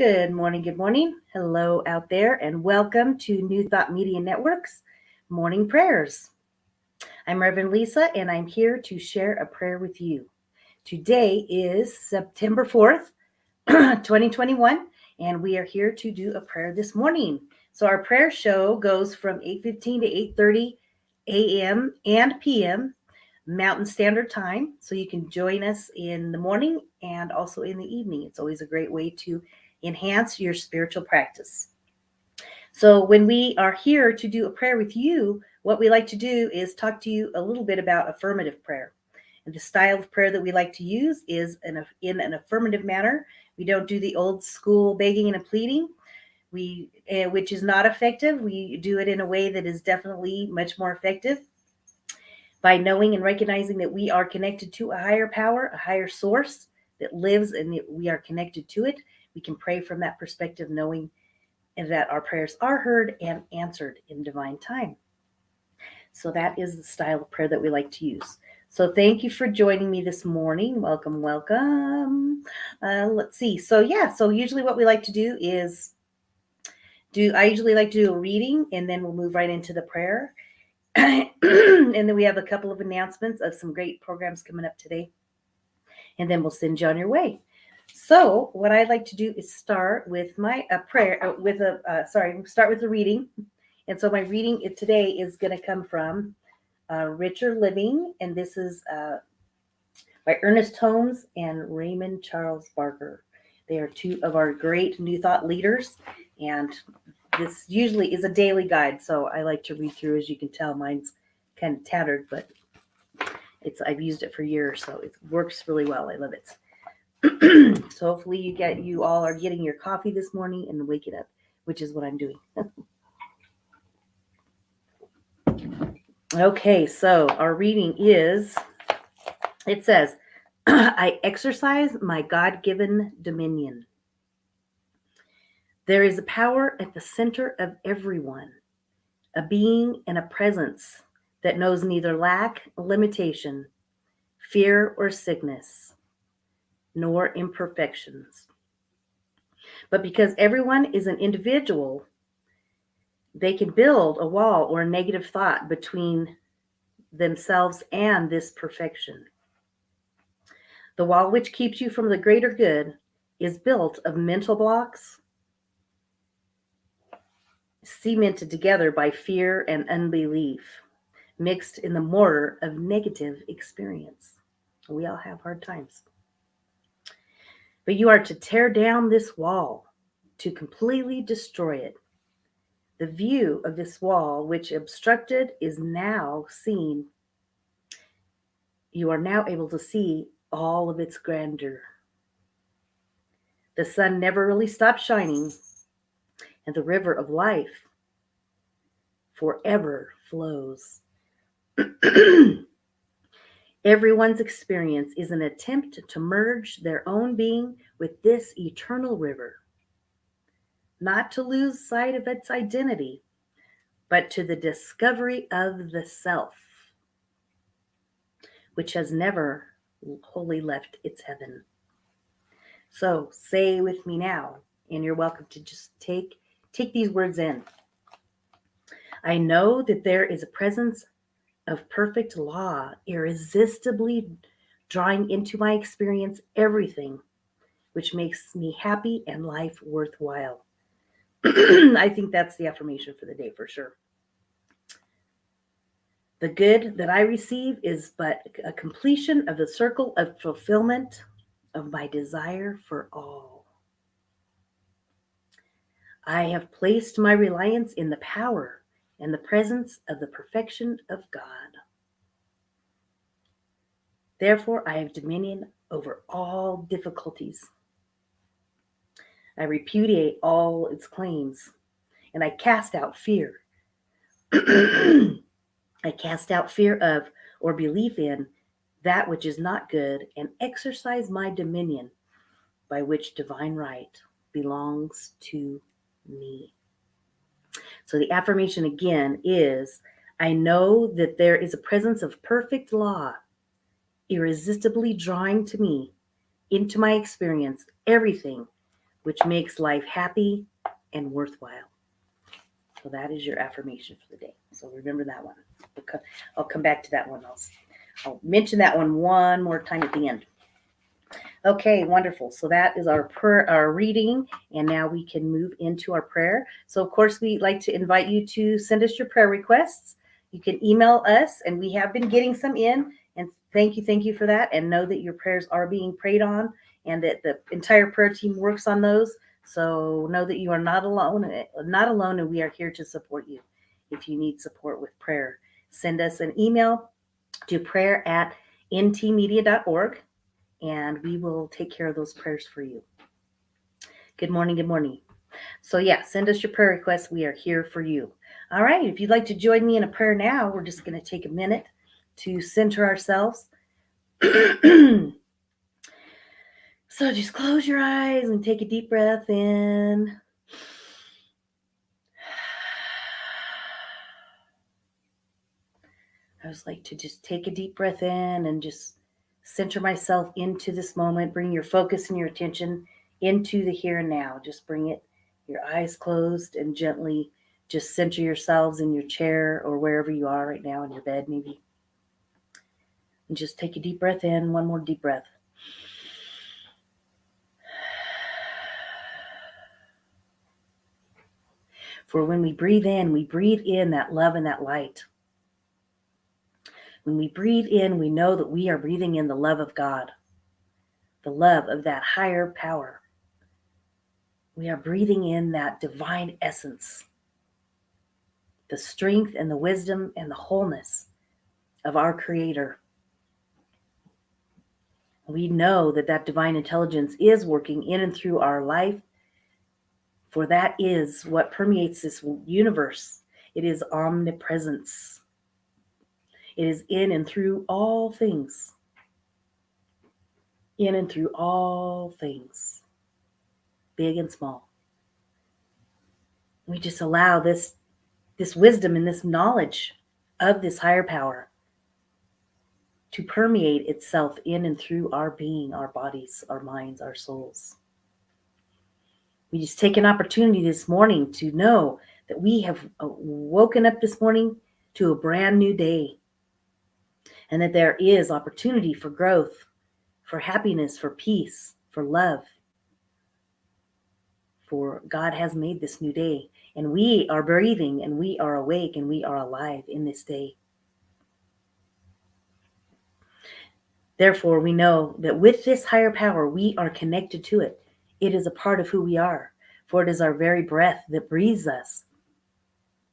Good morning, good morning. Hello out there, and welcome to New Thought Media Network's Morning Prayers. I'm Rev Lisa, and I'm here to share a prayer with you. Today is September 4th, 2021, and we are here to do a prayer this morning. So our prayer show goes from 8:15 to 8:30 a.m. and p.m. Mountain Standard Time, so you can join us in the morning and also in the evening. It's always a great way to enhance your spiritual practice. So when we are here to do a prayer with you, what we like to do is talk to you a little bit about affirmative prayer. And the style of prayer that we like to use is in an affirmative manner. We don't do the old school begging and pleading, which is not effective. We do it in a way that is definitely much more effective by knowing and recognizing that we are connected to a higher power, a higher source that lives, and we are connected to it. We can pray from that perspective, knowing that our prayers are heard and answered in divine time. So that is the style of prayer that we like to use. So thank you for joining me this morning. Welcome, welcome. Let's see. So usually what we like to do is I usually like to do a reading, and then we'll move right into the prayer. And then we have a couple of announcements of some great programs coming up today. And then we'll send you on your way. So what I'd like to do is start with my prayer, start with the reading. And so my reading today is going to come from Richer Living, and this is by Ernest Holmes and Raymond Charles Barker. They are two of our great New Thought leaders, and this usually is a daily guide, so I like to read through. As you can tell, mine's kind of tattered, but I've used it for years, so it works really well. I love it. So hopefully you all are getting your coffee this morning and waking up, which is what I'm doing. Okay, so our reading it says, I exercise my God-given dominion. There is a power at the center of everyone, a being and a presence that knows neither lack, limitation, fear, or sickness, nor imperfections. But because everyone is an individual, they can build a wall or a negative thought between themselves and this perfection. The wall which keeps you from the greater good is built of mental blocks, cemented together by fear and unbelief, mixed in the mortar of negative experience. We all have hard times. But you are to tear down this wall, to completely destroy it. The view of this wall, which obstructed, is now seen. You are now able to see all of its grandeur. The sun never really stops shining, and the river of life forever flows. Everyone's experience is an attempt to merge their own being with this eternal river, not to lose sight of its identity, but to the discovery of the self, which has never wholly left its heaven. So say with me now, and you're welcome to just take these words in. I know that there is a presence of perfect law, irresistibly drawing into my experience everything which makes me happy and life worthwhile. I think that's the affirmation for the day for sure. The good that I receive is but a completion of the circle of fulfillment of my desire for all. I have placed my reliance in the power and the presence of the perfection of God. Therefore, I have dominion over all difficulties. I repudiate all its claims, and I cast out fear. I cast out fear of or belief in that which is not good, and exercise my dominion, by which divine right belongs to me. So the affirmation again is, I know that there is a presence of perfect law, irresistibly drawing to me, into my experience, everything which makes life happy and worthwhile. So that is your affirmation for the day. So remember that one. I'll come back to that one. I'll mention that one more time at the end. Okay, wonderful. So that is our reading, and now we can move into our prayer. So of course, we'd like to invite you to send us your prayer requests. You can email us, and we have been getting some in, and thank you for that. And know that your prayers are being prayed on, and that the entire prayer team works on those. So know that you are not alone, and we are here to support you. If you need support with prayer, send us an email to prayer@ntmedia.org, and we will take care of those prayers for you. Good morning. Good morning. So yeah, send us your prayer requests. We are here for you. All right. If you'd like to join me in a prayer now, we're just going to take a minute to center ourselves. So just close your eyes and take a deep breath in. I just like to just take a deep breath in and just center myself into this moment. Bring your focus and your attention into the here and now. Just bring it, your eyes closed, and gently just center yourselves in your chair or wherever you are right now, in your bed maybe. And just take a deep breath in. One more deep breath. For when we breathe in that love and that light. When we breathe in, we know that we are breathing in the love of God, the love of that higher power. We are breathing in that divine essence, the strength and the wisdom and the wholeness of our Creator. We know that that divine intelligence is working in and through our life, for that is what permeates this universe. It is omnipresence. It is in and through all things. In and through all things, big and small. We just allow this wisdom and this knowledge of this higher power to permeate itself in and through our being, our bodies, our minds, our souls. We just take an opportunity this morning to know that we have woken up this morning to a brand new day, and that there is opportunity for growth, for happiness, for peace, for love. For God has made this new day, and we are breathing, and we are awake, and we are alive in this day. Therefore, we know that with this higher power, we are connected to it. It is a part of who we are, for it is our very breath that breathes us,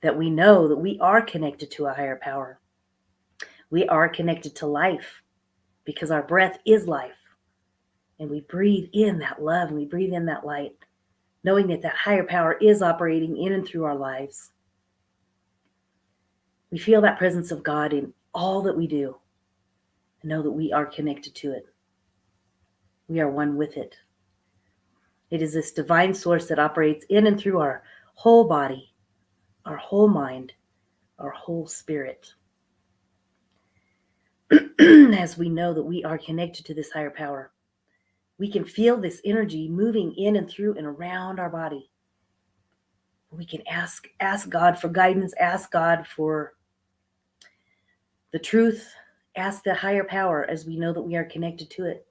that we know that we are connected to a higher power. We are connected to life because our breath is life, and we breathe in that love, and we breathe in that light, knowing that that higher power is operating in and through our lives. We feel that presence of God in all that we do, and know that we are connected to it. We are one with it. It is this divine source that operates in and through our whole body, our whole mind, our whole spirit. As we know that we are connected to this higher power, we can feel this energy moving in and through and around our body. We can ask God for guidance, ask God for the truth, ask the higher power, as we know that we are connected to it,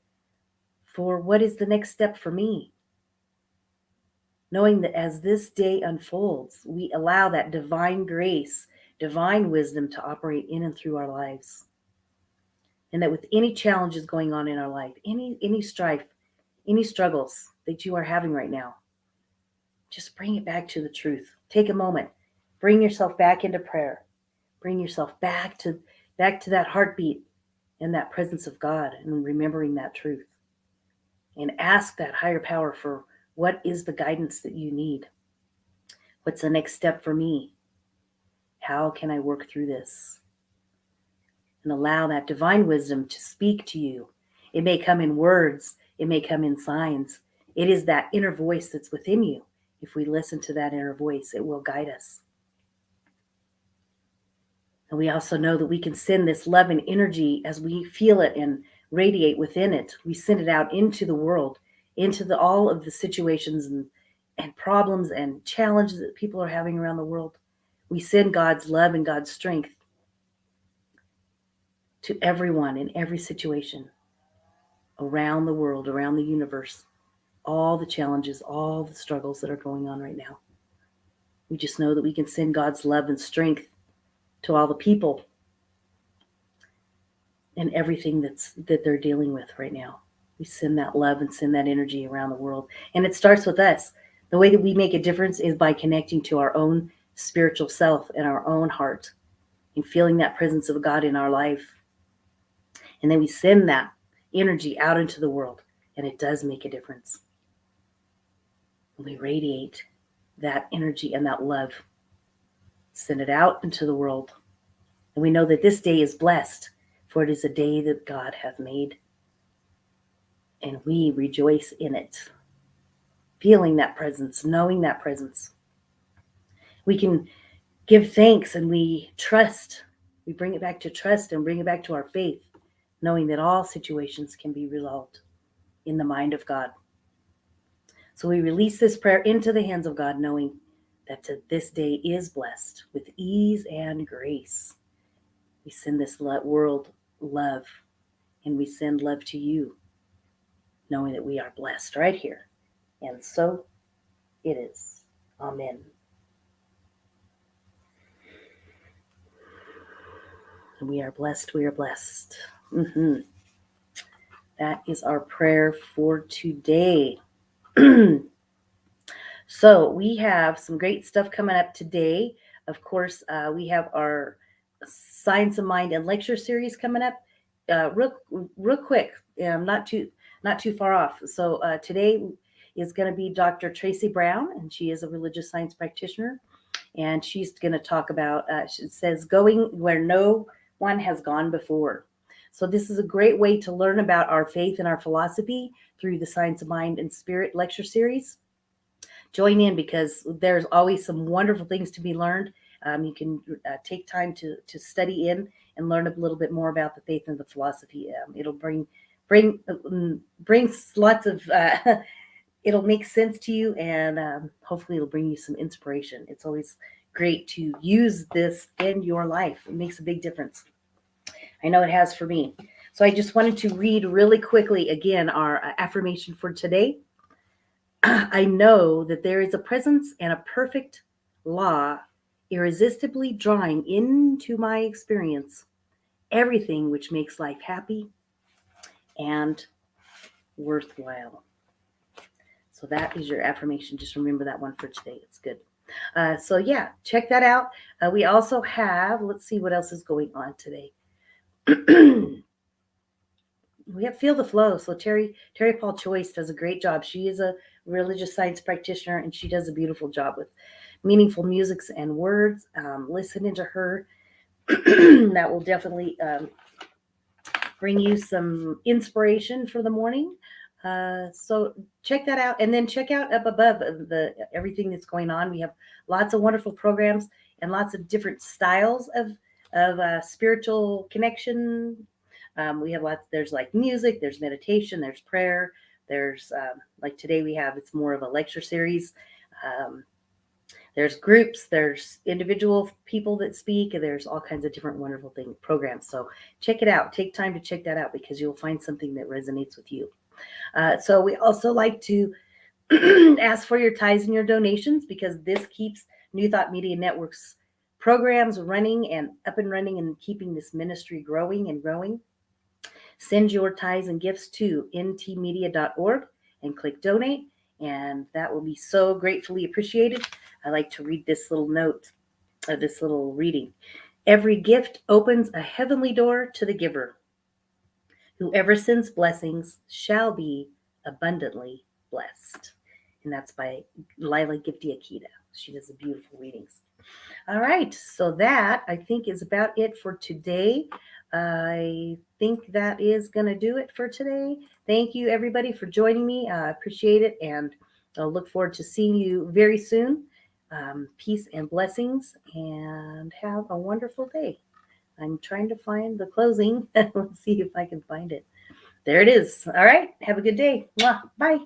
for what is the next step for me? Knowing that as this day unfolds, we allow that divine grace, divine wisdom to operate in and through our lives. And that with any challenges going on in our life, any strife, any struggles that you are having right now, just bring it back to the truth. Take a moment. Bring yourself back into prayer. Bring yourself back to that heartbeat and that presence of God, and remembering that truth. And ask that higher power for what is the guidance that you need. What's the next step for me? How can I work through this? And allow that divine wisdom to speak to you. It may come in words. It may come in signs. It is that inner voice that's within you. If we listen to that inner voice, it will guide us. And we also know that we can send this love and energy as we feel it and radiate within it. We send it out into the world, into all of the situations and problems and challenges that people are having around the world. We send God's love and God's strength to everyone in every situation around the world, around the universe, all the challenges, all the struggles that are going on right now. We just know that we can send God's love and strength to all the people and everything that they're dealing with right now. We send that love and send that energy around the world. And it starts with us. The way that we make a difference is by connecting to our own spiritual self and our own heart and feeling that presence of God in our life. And then we send that energy out into the world, and it does make a difference. We radiate that energy and that love, send it out into the world. And we know that this day is blessed, for it is a day that God hath made, and we rejoice in it, feeling that presence, knowing that presence. We can give thanks and we trust. We bring it back to trust and bring it back to our faith, knowing that all situations can be resolved in the mind of God. So we release this prayer into the hands of God, knowing that this day is blessed with ease and grace. We send this world love, and we send love to you, knowing that we are blessed right here. And so it is. Amen. And we are blessed. We are blessed. That is our prayer for today. So we have some great stuff coming up today. Of course, we have our Science of Mind and lecture series coming up. Real quick, not too far off. So today is going to be Dr. Tracy Brown, and she is a religious science practitioner, and she's going to talk about. It says going where no one has gone before. So this is a great way to learn about our faith and our philosophy through the Science of Mind and Spirit lecture series. Join in because there's always some wonderful things to be learned. You can take time to study in and learn a little bit more about the faith and the philosophy. It'll brings lots of it'll make sense to you, and hopefully it'll bring you some inspiration. It's always great to use this in your life. It makes a big difference. I know it has for me. So I just wanted to read really quickly again our affirmation for today. I know that there is a presence and a perfect law irresistibly drawing into my experience everything which makes life happy and worthwhile. So that is your affirmation. Just remember that one for today. It's good. So yeah, check that out. We also have, let's see what else is going on today. We have Feel the Flow. So Terry Paul Choice does a great job. She is a religious science practitioner, and she does a beautiful job with meaningful musics and words. Listening to her, that will definitely bring you some inspiration for the morning. So check that out, and then check out up above the everything that's going on. We have lots of wonderful programs and lots of different styles of spiritual connection. We have lots. There's like music, there's meditation, there's prayer, there's like today we have, it's more of a lecture series. There's groups, there's individual people that speak, and there's all kinds of different wonderful programs. So check it out. Take time to check that out because you'll find something that resonates with you. So we also like to ask for your tithes and your donations because this keeps New Thought Media Network's programs running and up and running and keeping this ministry growing and growing. Send your tithes and gifts to ntmedia.org and click donate, and that will be so gratefully appreciated. I like to read this little note, this little reading. Every gift opens a heavenly door to the giver. Whoever sends blessings shall be abundantly blessed. And that's by Lila Gifty Akita. She does beautiful readings. All right, so that I think is about it for today. I think that is going to do it for today. Thank you, everybody, for joining me. I appreciate it, and I'll look forward to seeing you very soon. Peace and blessings, and have a wonderful day. I'm trying to find the closing. Let's see if I can find it. There it is. All right, have a good day. Bye.